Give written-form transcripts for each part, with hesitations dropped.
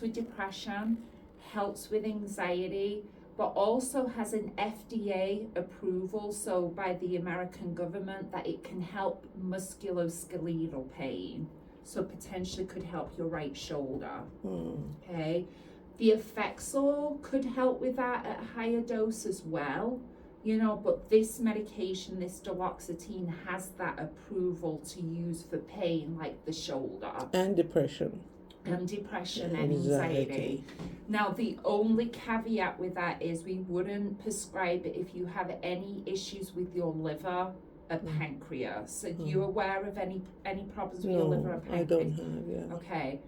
with depression, helps with anxiety, but also has an FDA approval, so by the American government, that it can help musculoskeletal pain. So potentially could help your right shoulder. Okay. The Effexor could help with that at higher dose as well, but this medication, this duloxetine, has that approval to use for pain like the shoulder. And depression. And depression and anxiety. Now, the only caveat with that is we wouldn't prescribe it if you have any issues with your liver or pancreas. Are you aware of any problems with your liver or pancreas? I don't have, yeah. Okay.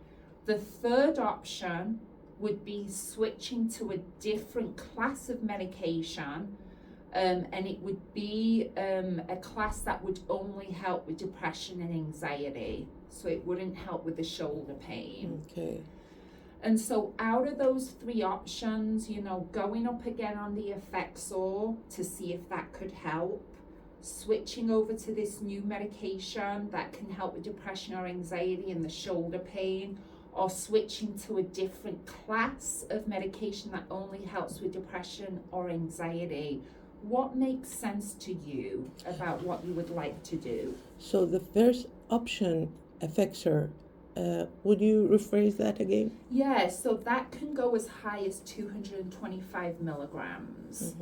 The third option would be switching to a different class of medication, and it would be a class that would only help with depression and anxiety. So it wouldn't help with the shoulder pain. Okay. And so out of those three options, going up again on the Effexor to see if that could help, switching over to this new medication that can help with depression or anxiety and the shoulder pain, or switching to a different class of medication that only helps with depression or anxiety. What makes sense to you about what you would like to do? So the first option, Effexor, would you rephrase that again? Yeah, so that can go as high as 225 milligrams.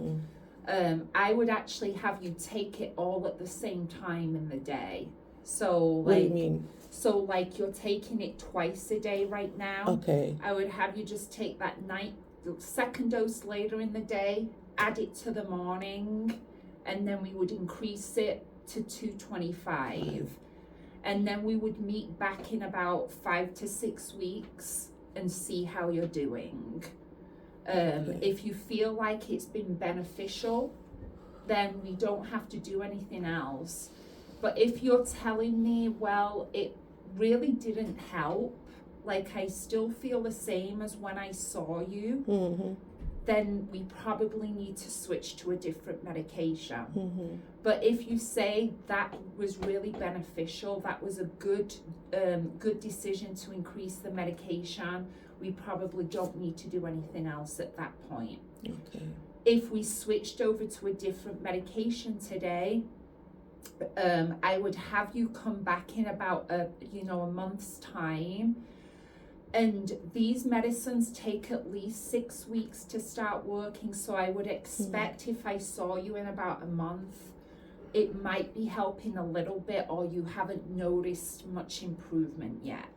I would actually have you take it all at the same time in the day. So what do you mean? So like you're taking it twice a day right now. Okay. I would have you just take that the second dose later in the day, add it to the morning, and then we would increase it to 225. And then we would meet back in about 5 to 6 weeks and see how you're doing. If you feel like it's been beneficial, then we don't have to do anything else. But if you're telling me, well, it really didn't help, like I still feel the same as when I saw you, then we probably need to switch to a different medication. But if you say that was really beneficial, that was a good decision to increase the medication, we probably don't need to do anything else at that point. Okay. If we switched over to a different medication today, I would have you come back in about a month's time. And these medicines take at least 6 weeks to start working. So I would expect if I saw you in about a month, it might be helping a little bit, or you haven't noticed much improvement yet.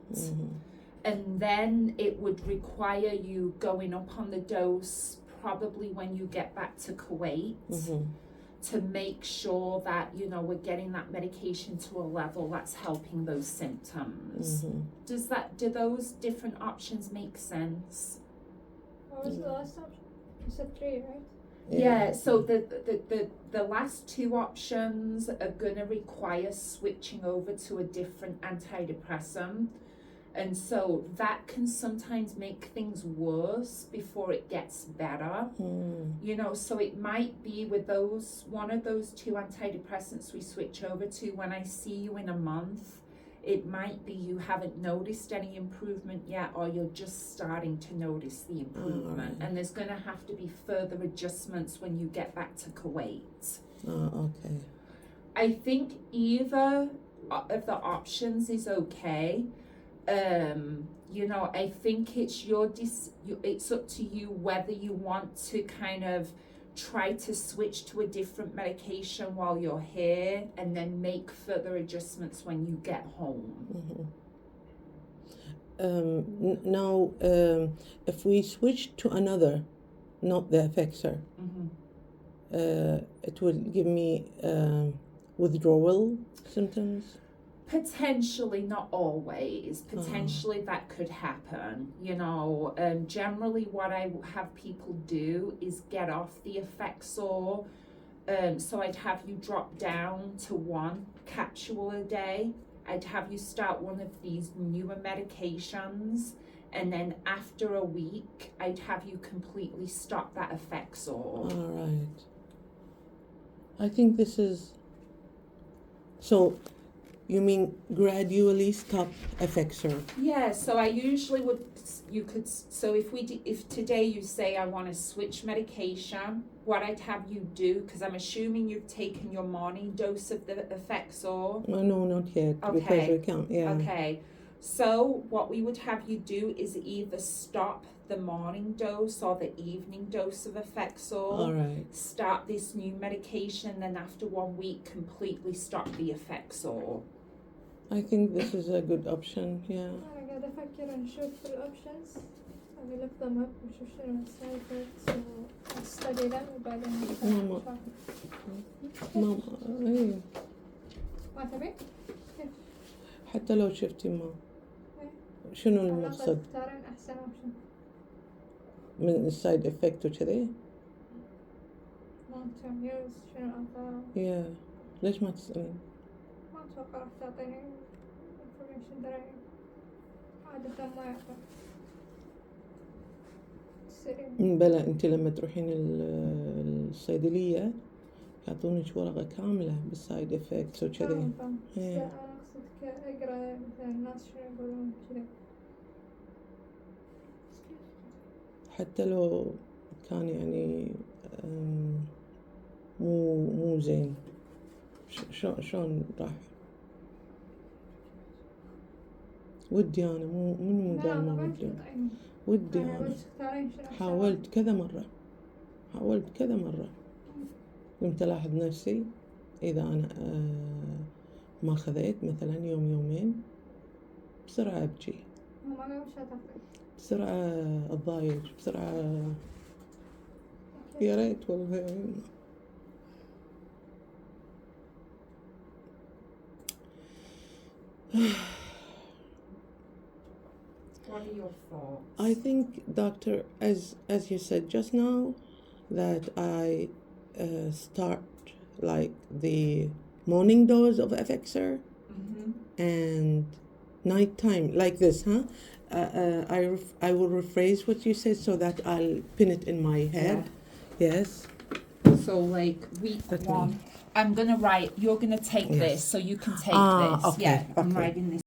And then it would require you going up on the dose probably when you get back to Kuwait, to make sure that, we're getting that medication to a level that's helping those symptoms. Do those different options make sense? What was the last option? You said 3, right? Yeah, so the last 2 options are going to require switching over to a different antidepressant. And so that can sometimes make things worse before it gets better. So it might be with one of those 2 antidepressants we switch over to, when I see you in a month, it might be you haven't noticed any improvement yet, or you're just starting to notice the improvement. And there's going to have to be further adjustments when you get back to Kuwait. Okay. I think either of the options is okay. I think it's it's up to you whether you want to kind of try to switch to a different medication while you're here, and then make further adjustments when you get home. Now, if we switch to another, not the Effexor, it will give me withdrawal symptoms? Potentially, not always. Potentially that could happen. Generally what I have people do is get off the Effexor. So I'd have you drop down to 1 capsule a day. I'd have you start one of these newer medications, and then after a week, I'd have you completely stop that Effexor. All right. I think this is... So You mean gradually stop effexor? Yeah, so I usually would, so if today you say I want to switch medication, what I'd have you do, because I'm assuming you've taken your morning dose of the Effexor. No, not yet, because Okay. I can't, yeah. Okay, so what we would have you do is either stop the morning dose or the evening dose of Effexor. All right. Start this new medication, then after 1 week completely stop the Effexor. I think this is a good option, yeah. أنا قاعدة أفكر نشوف الأوبشنز أبي look them up ونشوف شنو السايد إفكتس وأستدي them وبعدين ماما. ماما ايه ما تبي؟ حتى لو شفتي ما إيه. شنو على المقصد تختارين أحسن أوبشن من السايد افكت وكذي؟ long term use شنو آثاره يا ليش ما تسألين؟ ما أتوقع راح تعطيني information دري عادة ما يعطي سريع بلى انت لما تروحين الصيدلية يعطونك ورقة كاملة بالسايد افكتس وكذي. فاهم بس إيه. لا أنا أقصد أقرأ مثلا الناس شنو يقولون كذا حتى لو كان يعني مو زين شلون راح ودي انا مو لا قال ما ما ودي بعرف ودي أنا انا بس تختارين شنو أحسن حاولت كذا مرة قمت ألاحظ نفسي إذا أنا ما خذيت مثلا يوم يومين بسرعة أبكي هو ما قال وش هتاخذي بسرعة أتضايق بسرعة يا ريت والله. What are your thoughts? I think, doctor, as you said just now, that I start like the morning dose of Effexor and nighttime like this, huh? I will rephrase what you said so that I'll pin it in my head. Yes. So like week Let me- 1, I'm gonna write. You're gonna take Yes. this, so you can take Ah, this. okay, Yeah, I'm okay. writing this.